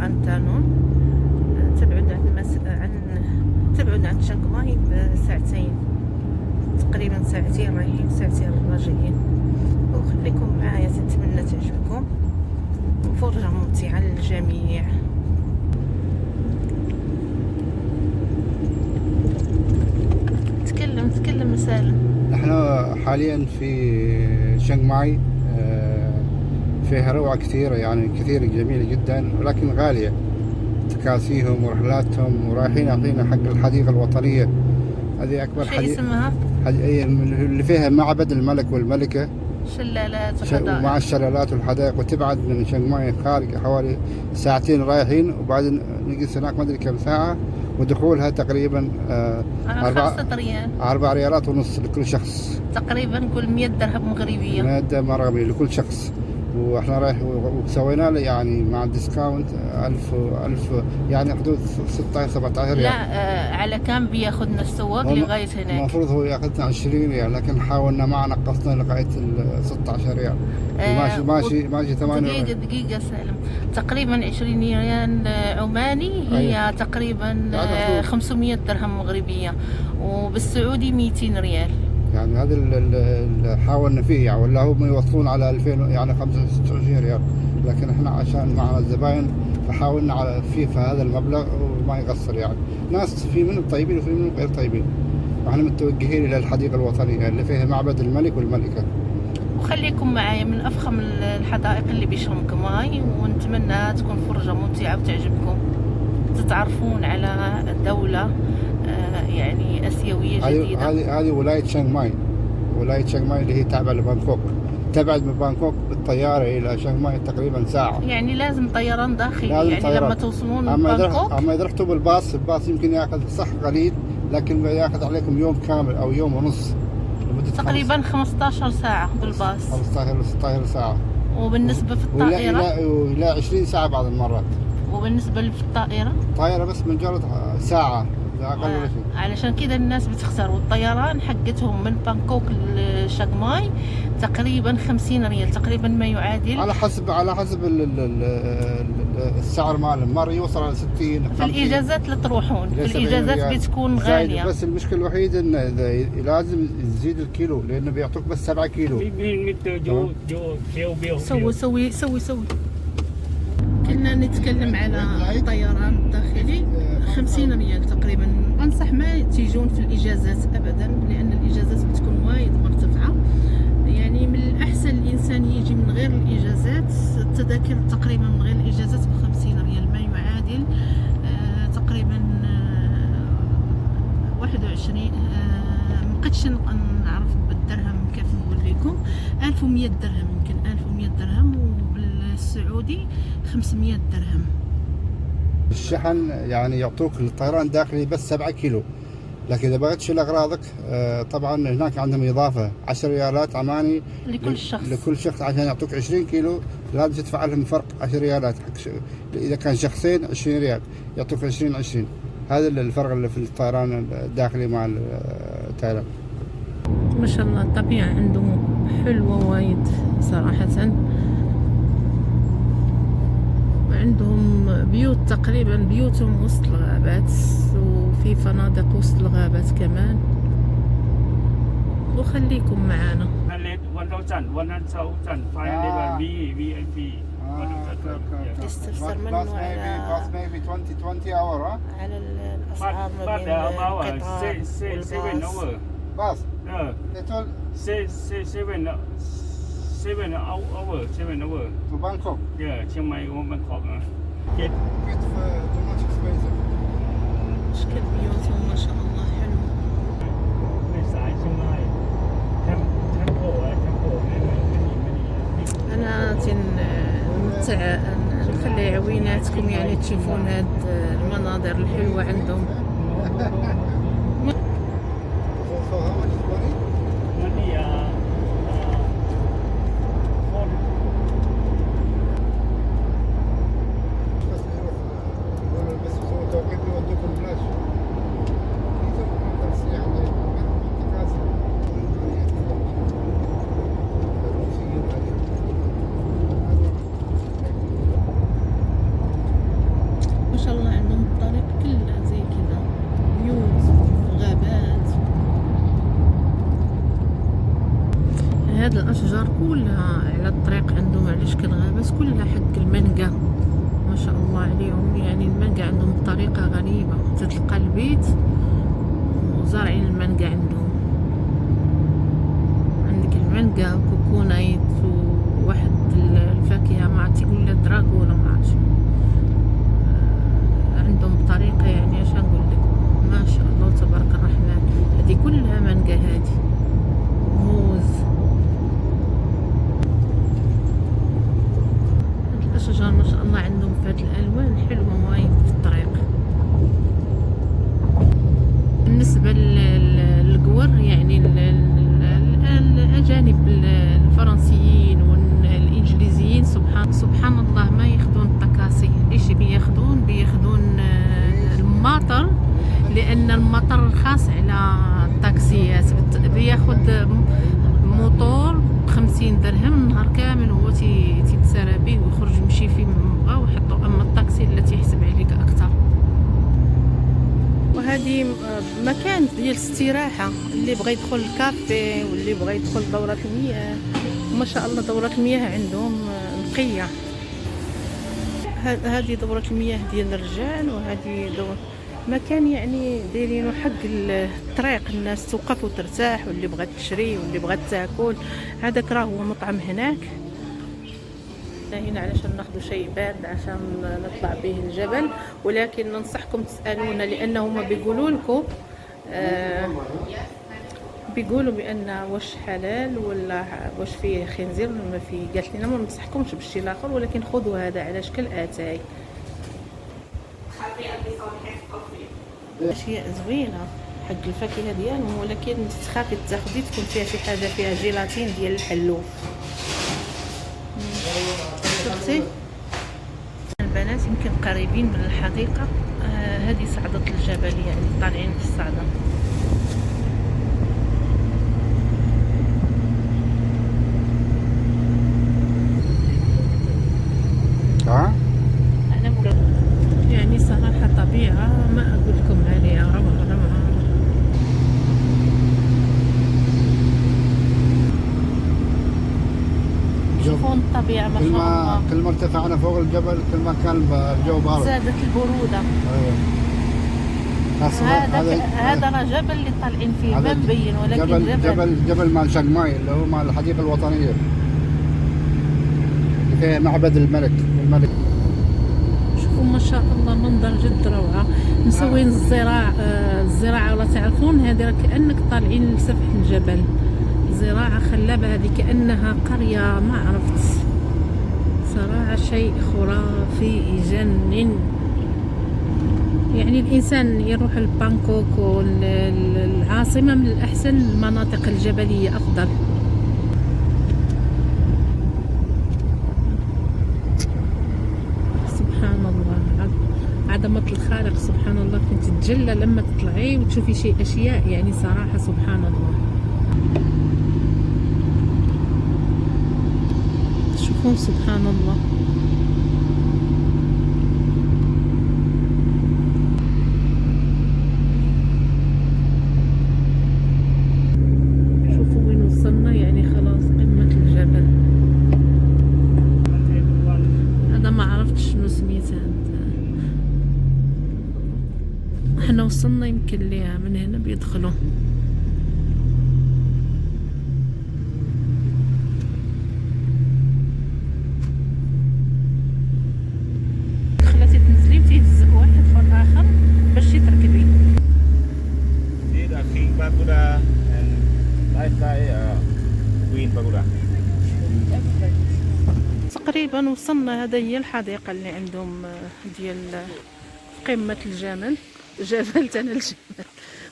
أنتانون. تبعد عن شانغ ماي بساعتين تقريبا، ساعتين رايحين ساعتين راجعين. وخليكم معايا، تتمنى تعجبكم، فرجة ممتعة للجميع. تكلم سالم. نحن حاليا في شانغ ماي، فيها روعة كثيرة، يعني كثيرة جميلة جدا، ولكن غالية. تكاسيهم ورحلاتهم، ورايحين يعطينا حق الحديقة الوطنية. هذه أكبر حديقة اسمها اللي فيها معبد الملك والملكة، شلالات وحدائق، ومع الشلالات والحدائق. وتبعد من شانغ ماي خارج حوالي ساعتين رايحين، وبعدين نقص هناك ما أدري كم ساعة. ودخولها تقريبا 5 ريال، 4 ريالات ونص لكل شخص، تقريبا كل 100 درهم مغربية، 100 درهم مغربي لكل شخص. واحنا رايح وسوينا له يعني مع الديسكاونت 1000 يعني حدود 16 17 ريال. لا على كم بياخذنا السواق لغاية هناك؟ المفروض هو ياخذنا 20 ريال، لكن حاولنا معه نقصنا لغاية 16 ريال. ماشي 8 دقيقة سالم، تقريبا 20 ريال عماني هي أيوة. تقريبا 500 درهم مغربية، وبالسعودي 200 ريال. يعني هذا اللي حاولنا فيه، يعني ولا هم يوصلون على 2000 يعني 25 ريال، لكن احنا عشان معنا الزباين فحاولنا على في هذا المبلغ وما يقصر. يعني ناس في منهم طيبين وفي منهم غير طيبين. واحنا متوجهين الى الحديقة الوطنية اللي فيها معبد الملك والملكة. وخليكم معايا، من افخم الحدائق اللي بشانغ ماي، ونتمنى تكون فرجة ممتعة وتعجبكم، تتعرفون على دولة يعني اسيوية جديدة. هذه ولاية شانغ ماي. ولاية شانغ ماي اللي هي تابعة لبانكوك. تبعد من بانكوك بالطيارة إلى شانغ ماي تقريبا ساعة. يعني لازم طيران داخلي، يعني طيران. لما توصلون بانكوك. أما إذا رحتوا بالباص، الباص يمكن ياخذ صح قليل، لكن ياخذ عليكم يوم كامل أو يوم ونص، تقريبا 15 ساعة بالباص، 15 16 ساعة. وبالنسبة في الطائرة إلى 20 ساعة بعض المرات. وبالنسبة في الطائرة بس مجرد ساعة، أقل ولا شيء. علشان كده الناس بتخسر. والطيران حقتهم من بانكوك لشانغ ماي تقريبا 50 ريال، تقريبا ما يعادل على حسب السعر مالهم. مرة يوصل على 60 في الإجازات اللي تروحون، في الإجازات بتكون غالية. بس المشكلة الوحيدة إنه لازم تزيد الكيلو، لأنه بيعطوك بس 7 كيلو. سوي كنا نتكلم على الطيران الداخلي 50 ريال تقريبا. أنصح ما تيجون في الإجازات أبدا، لأن الإجازات بتكون وايد مرتفعة. يعني من الأحسن الإنسان يجي من غير الإجازات. التذاكر تقريبا من غير الإجازات ب50 ريال، ما يعادل تقريبا 21 مقدش نعرف بالدرهم كيف نقول لكم. 1100 درهم، يمكن 1100 درهم، وبالسعودي 500 درهم. الشحن يعني يعطوك للطيران الداخلي بس 7 كيلو، لكن إذا بغيت تشيل أغراضك طبعا هناك عندهم إضافة 10 ريالات عماني لكل شخص عشان يعطوك 20 كيلو. لازم تدفع لهم فرق 10 ريالات إذا كان شخصين 20 ريال يعطوك 20. هذا الفرق اللي في الطيران الداخلي مع تايلاند. ما شاء الله الطبيعة عندهم حلوة وايد صراحة. وعندهم بيوت، تقريبا بيوتهم وسط الغابات، وفي فنادق وسط الغابات كمان. وخليكم معانا. يستفسر منه على الأسعار ما بين القطار والباص. Seven hour. To Bangkok. Yeah, Chiang Mai or Bangkok. Get too much expensive. أشكال بيوتهم ما شاء الله حلو. ในสายเชียงรายแทมโพأنا نتمتع نخلي عويناتكم يعني تشوفون هاد المناظر الحلوة عندهم. على الطاكسيات، بياخد موطور ب50 درهم النهار كامل، هو تيتسارى به ويخرج يمشي فين ما بغا ويحطو. اما الطاكسي اللي تيحسب عليك اكثر. وهذه مكان ديال استراحه، اللي بغى يدخل الكافي واللي بغى يدخل دورة المياه. ما شاء الله دورة المياه عندهم نقيه. هذه دورة المياه ديال الرجال، وهذه دورة مكان يعني دايرينو حق الطريق، الناس توقف وترتاح، واللي بغات تشري واللي بغات تاكل. هذاك راه هو مطعم هناك. هنا علشان ناخذ شيء بارد عشان نطلع به الجبل، ولكن ننصحكم تسالونا لانه هما بيقولوا لكم بيقولوا بان واش حلال ولا واش فيه خنزير ولا ما فيه. قالت لنا ما ننصحكمش بالشيء الاخر، ولكن خذوا هذا على شكل اتاي. اشياء زوينه حق الفاكهه ديالهم، ولكن تخافي تاخدي تكون فيها شي حاجه فيها جيلاتين ديال الحلوف. شفتي البنات يمكن قريبين من الحديقه. هذه صعده الجبل، يعني طالعين في الصعده. يعني صراحه طبيعه ما اقول لكم عليها، روعه روعه. شوفون الطبيعه ما شاء الله. كل ما ارتفعنا فوق الجبل كل ما كان الجو بارد، زادت البروده. هذا راه جبل اللي طالعين فيه ما مبين، ولكن جبل مال شقماي اللي هو مال الحديقه الوطنيه اللي فيها معبد الملك. شوفوا ما شاء الله منظر جد روعه. مسوين الزراعه ولا تعرفون، هذه راه كانك طالعين لسفح الجبل. زراعه خلابه، هذه كانها قريه ما عرفت صراحه. شيء خرافي يجنن. يعني الانسان يروح لبانكوك والعاصمه من الاحسن، المناطق الجبليه افضل. سبحان الله، عظمه الخالق سبحان الله. كنت تتجلى لما تطلعي وتشوفي شيء اشياء، يعني صراحه سبحان الله. شوفون سبحان الله. شوفوا وين وصلنا، يعني خلاص قمة الجبل. هذا ما عرفتش شنو سميتها. احنا وصلنا يمكن ليها، من هنا بيدخلوا. خلاتي تنزلي وتيهزك واحد فوق الاخر باش تركبي. King Pagoda and Sky Queen Pagoda. تقريبا وصلنا. هذا هي الحديقة اللي عندهم ديال قمة الجبل. جبل تاع الجبل،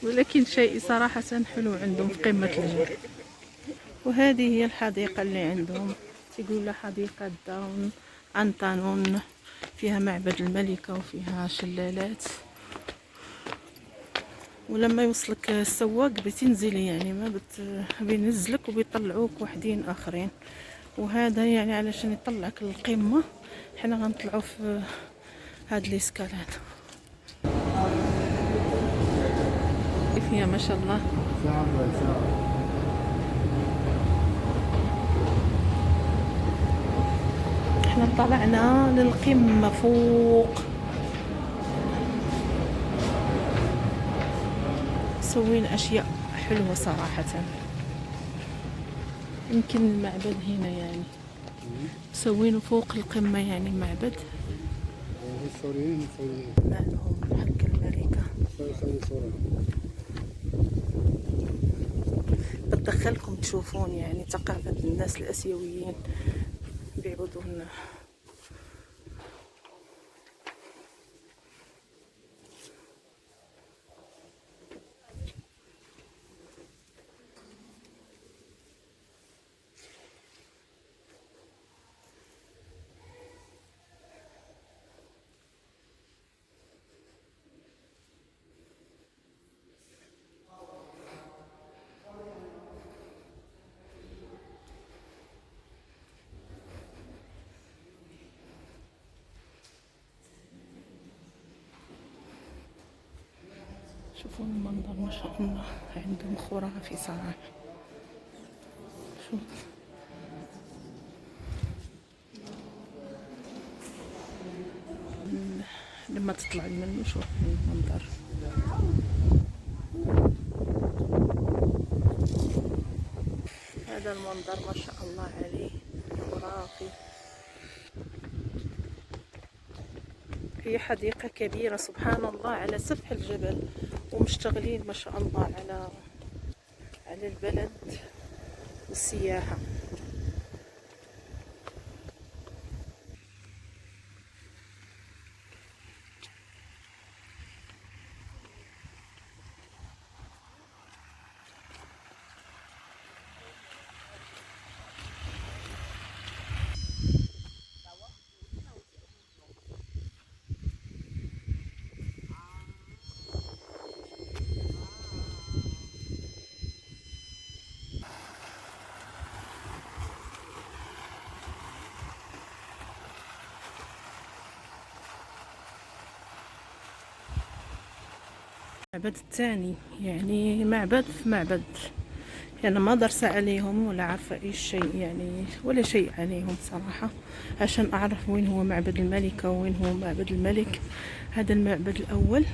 ولكن شيء صراحة حلو عندهم في قمة الجبل. وهذه هي الحديقة اللي عندهم، تقول لها حديقة داون أنطانون. فيها معبد الملكة وفيها شلالات. ولما يوصلك السواق بتنزلي، يعني ما بينزلك وبيطلعوك وحدين اخرين. وهذا يعني علشان يطلعك للقمة. حنا غنطلعوا في هاد الاسكالات. كيف هي ما شاء الله. احنا طلعنا للقمة فوق. مسوين اشياء حلوة صراحة. يمكن المعبد هنا، يعني مسوينه فوق القمة، يعني المعبد. لهم حق الملكة. بدخلكم تشوفون يعني ثقافة الناس الآسيويين بيعبدون. شوفوا المنظر ما شاء الله، عندهم خرافي صراحة. شوف لما تطلع منه، شوف المنظر. هذا المنظر ما شاء الله عليه خرافي. هي حديقة كبيرة سبحان الله على سفح الجبل، ومشتغلين ما شاء الله على البلد والسياحة. المعبد الثاني يعني معبد في معبد، يعني ما درسة عليهم ولا عارفة اي شيء يعني، ولا شيء عليهم صراحة عشان اعرف وين هو معبد الملكة وين هو معبد الملك. هذا المعبد الاول.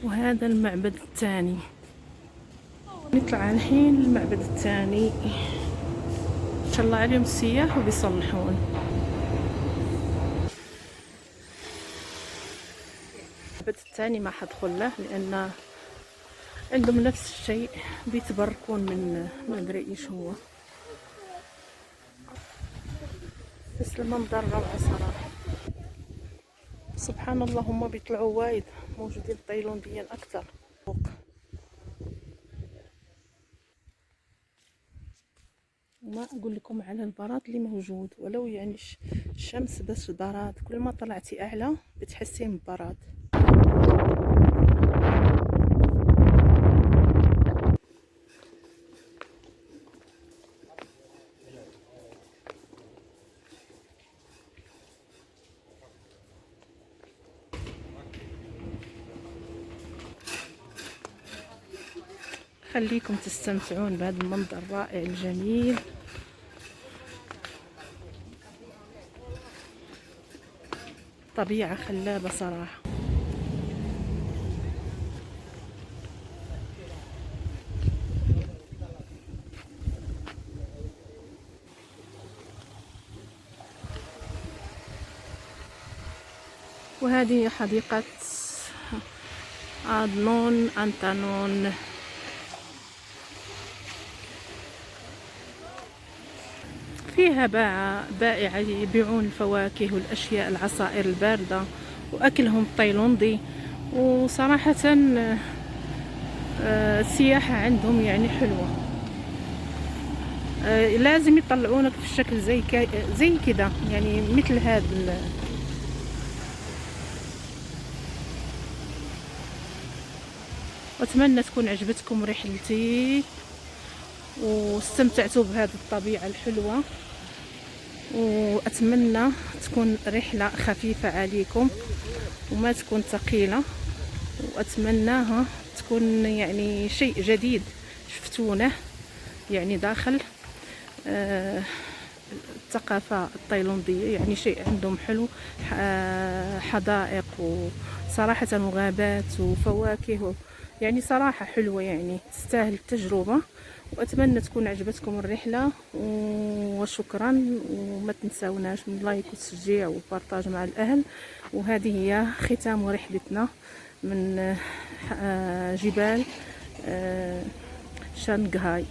وهذا المعبد الثاني. نطلع الحين المعبد الثاني، ان شاء الله عليهم السياح وبيصلحون. المعبد الثاني ما حدخل له لان عندهم نفس الشيء، بيتبركون من ما ادري ايش هو، بس المنظر روعة صراحة. سبحان الله هم بيطلعوا وايد، موجودين تايلانديين اكثر فوق. وما اقول لكم على البراد اللي موجود، ولو يعني الشمس بس براد، كل ما طلعتي اعلى بتحسين ببراد. خليكم تستمتعون بهذا المنظر الرائع الجميل. طبيعة خلابة صراحة. وهذه حديقة آدنون أنتانون. فيها بائع يبيعون الفواكه والأشياء العصائر الباردة وأكلهم التايلاندي. وصراحة السياحة عندهم يعني حلوة. لازم يطلعونك في الشكل زي كذا يعني، مثل هذا. واتمنى تكون عجبتكم رحلتي واستمتعتوا بهذه الطبيعة الحلوة، واتمنى تكون رحلة خفيفة عليكم وما تكون ثقيلة، واتمناها تكون يعني شيء جديد شفتونه يعني داخل الثقافة التايلاندية. يعني شيء عندهم حلو، حدائق وصراحة وغابات وفواكه، يعني صراحة حلوة يعني تستاهل التجربة. وأتمنى تكون عجبتكم الرحلة، وشكرا. وما تنساوناش من لايك والتشجيع والبارطاج مع الأهل. وهذه هي ختام رحلتنا من جبال شانغهاي.